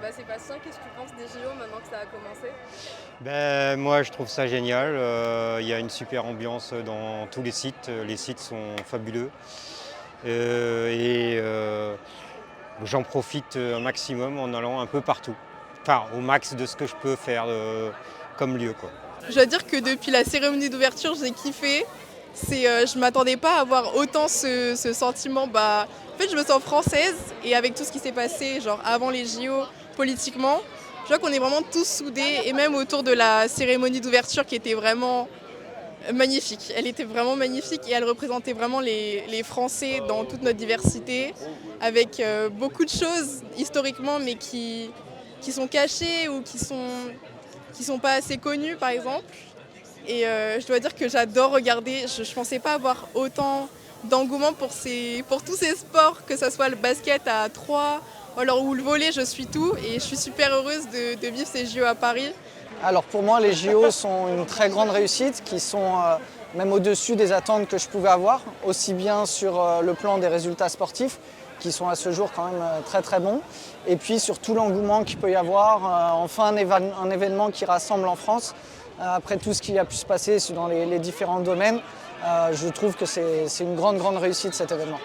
Sébastien, qu'est-ce que tu penses des JO maintenant que ça a commencé? Moi, je trouve ça génial. Il y a une super ambiance dans tous les sites. Les sites sont fabuleux. J'en profite un maximum en allant un peu partout. Enfin, au max de ce que je peux faire comme lieu, quoi. Je dois dire que depuis la cérémonie d'ouverture, j'ai kiffé. Je m'attendais pas à avoir autant ce sentiment. En fait, je me sens française et avec tout ce qui s'est passé, genre avant les JO, politiquement, je vois qu'on est vraiment tous soudés et même autour de la cérémonie d'ouverture qui était vraiment magnifique. Elle était vraiment magnifique et elle représentait vraiment les Français dans toute notre diversité, avec beaucoup de choses historiquement, mais qui sont cachées ou qui sont pas assez connues, par exemple. Et je dois dire que j'adore regarder. Je ne pensais pas avoir autant d'engouement pour tous ces sports, que ce soit le basket à 3 ou le volley, je suis tout. Et je suis super heureuse de vivre ces JO à Paris. Alors pour moi, les JO sont une très grande réussite qui sont même au-dessus des attentes que je pouvais avoir, aussi bien sur le plan des résultats sportifs qui sont à ce jour quand même très très bons, et puis sur tout l'engouement qu'il peut y avoir, enfin un événement qui rassemble en France. Après tout ce qui a pu se passer dans les différents domaines, je trouve que c'est une grande réussite cet événement.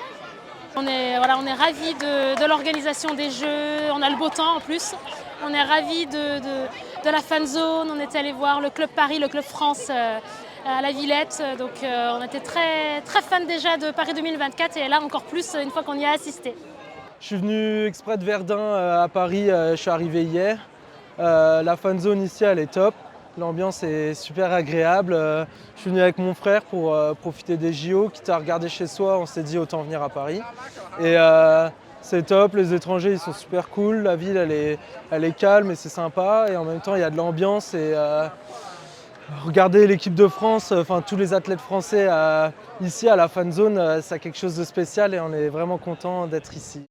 On est ravis de l'organisation des Jeux, on a le beau temps en plus. On est ravis de la fan zone, on est allé voir le Club Paris, le Club France à la Villette. Donc on était très fans déjà de Paris 2024 et là encore plus une fois qu'on y a assisté. Je suis venu exprès de Verdun à Paris, je suis arrivé hier. La fan zone ici elle est top, l'ambiance est super agréable. Je suis venu avec mon frère pour profiter des JO, quitte à regarder chez soi, on s'est dit autant venir à Paris. Et c'est top, les étrangers ils sont super cool, la ville elle est calme et c'est sympa, et en même temps il y a de l'ambiance. Et regarder l'équipe de France, enfin tous les athlètes français ici à la fan zone, ça a quelque chose de spécial et on est vraiment content d'être ici.